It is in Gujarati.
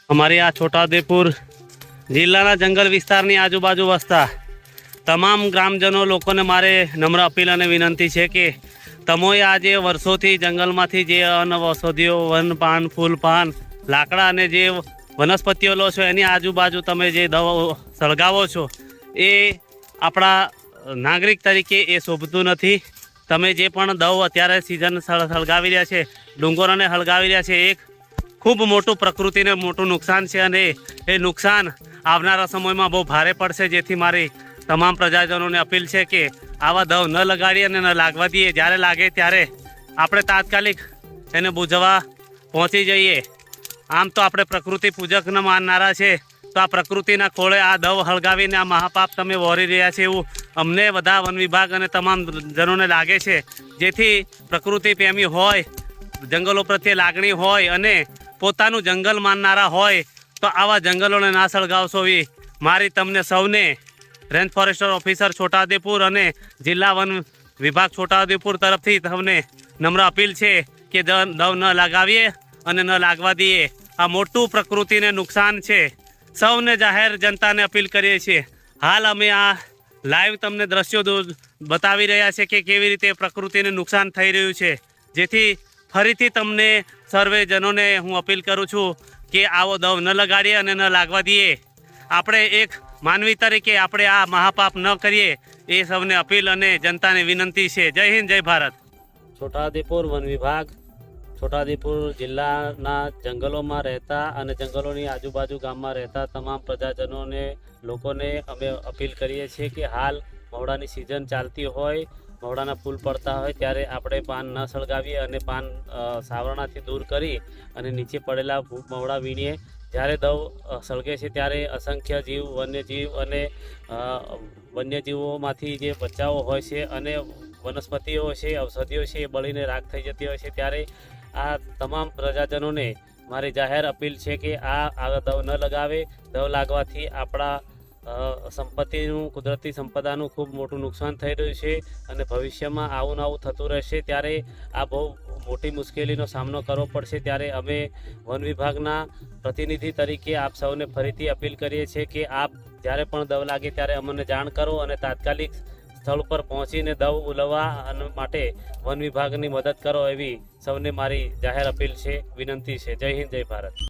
અમારી આ છોટાઉદેપુર જિલ્લાના જંગલ વિસ્તારની આજુબાજુ વસતા તમામ ગ્રામજનો લોકોને મારે નમ્ર અપીલ અને વિનંતી છે કે તમોએ આજે વર્ષોથી જંગલમાંથી જે ઔષધિઓ વન પાન ફૂલ પાન લાકડા અને જે વનસ્પતિઓ લો છો એની આજુબાજુ તમે જે દવાઓ સળગાવો છો એ આપણા નાગરિક તરીકે એ શોભતું નથી। તમે જે પણ દવ અત્યારે સિઝન સળગાવી રહ્યા છે, ડુંગરોને હળગાવી રહ્યા છે, એક ખૂબ મોટું પ્રકૃતિને મોટું નુકસાન છે અને એ નુકસાન આવનારા સમયમાં બહુ ભારે પડશે। જેથી મારી તમામ પ્રજાજનોને અપીલ છે કે આવા દવ ન લગાડીએ અને ન લાગવા દઈએ। જ્યારે લાગે ત્યારે આપણે તાત્કાલિક એને બુઝવા પહોંચી જઈએ। આમ તો આપણે પ્રકૃતિ પૂજકને માનનારા છે, તો આ પ્રકૃતિના ખોળે આ દવ હળગાવીને આ મહાપાપ તમે વહોરી રહ્યા છે એવું અમને બધા વન વિભાગ અને તમામ જનોને લાગે છે। જેથી પ્રકૃતિ પ્રેમી હોય, જંગલો પ્રત્યે લાગણી હોય અને પોતાનું જંગલ માનનારા હોય તો આવા જંગલોને ના સળગાવશો એવી મારી તમને સૌને રેન્જ ફોરેસ્ટર ઓફિસર છોટાઉદેપુર અને જિલ્લા વન વિભાગ છોટાઉદેપુર તરફથી તમને નમ્ર અપીલ છે કે દવ ન લગાવીએ અને ન લાગવા દઈએ। આ મોટું પ્રકૃતિને નુકસાન છે। સૌને જાહેર જનતાને અપીલ કરીએ છીએ। હાલ અમે આ લાઈવ તમને દ્રશ્યો બતાવી રહ્યા છે કે કેવી રીતે પ્રકૃતિને નુકસાન થઈ રહ્યું છે। જેથી ફરીથી તમને સર્વે જનોને હું અપીલ કરું છું કે આવો દવ ન લગાડીએ અને ન લાગવા દઈએ। આપણે એક માનવી તરીકે આપણે આ મહાપાપ ન કરીએ એ સૌને અપીલ અને જનતાને વિનંતી છે। જય હિન્દ, જય ભારત। છોટાઉદેપુર વન વિભાગ છોટાઉદેપુર જિલ્લાના જંગલોમાં રહેતા અને જંગલોની આજુબાજુ ગામમાં રહેતા તમામ પ્રજાજનોને લોકોને અમે અપીલ કરીએ છીએ કે હાલ મવડાની સિઝન ચાલતી હોય, મવડાના ફૂલ પડતા હોય ત્યારે આપણે પાન ન સળગાવીએ અને પાન સાવરણાથી દૂર કરી અને નીચે પડેલા મવડા વીણીએ। જ્યારે દવ સળગે છે ત્યારે અસંખ્ય જીવ, વન્યજીવ અને વન્યજીવોમાંથી જે બચ્ચાઓ હોય છે અને વનસ્પતિઓ છે, ઔષધિઓ છે એ બળીને રાખ થઈ જતી હોય છે। ત્યારે આ તમામ પ્રજાજનોને મારી જાહેર અપીલ છે કે આ દવ ન લગાવે। દવ લાગવાથી આપણા સંપત્તિનું, કુદરતી સંપદાનું ખૂબ મોટું નુકસાન થઈ રહ્યું છે અને ભવિષ્યમાં આવું નવું થતું રહેશે ત્યારે આ બહુ મોટી મુશ્કેલીનો સામનો કરવો પડશે। ત્યારે અમે વન વિભાગના પ્રતિનિધિ તરીકે આપ સૌને ફરીથી અપીલ કરીએ છીએ કે આપ જ્યારે પણ દવ લાગે ત્યારે અમને જાણ કરો અને તાત્કાલિક સ્થળ પર પહોંચીને દવ ઉલવવા માટે વન વિભાગની મદદ કરો એવી સૌને મારી જાહેર અપીલ છે, વિનંતી છે। જય હિન્દ, જય ભારત।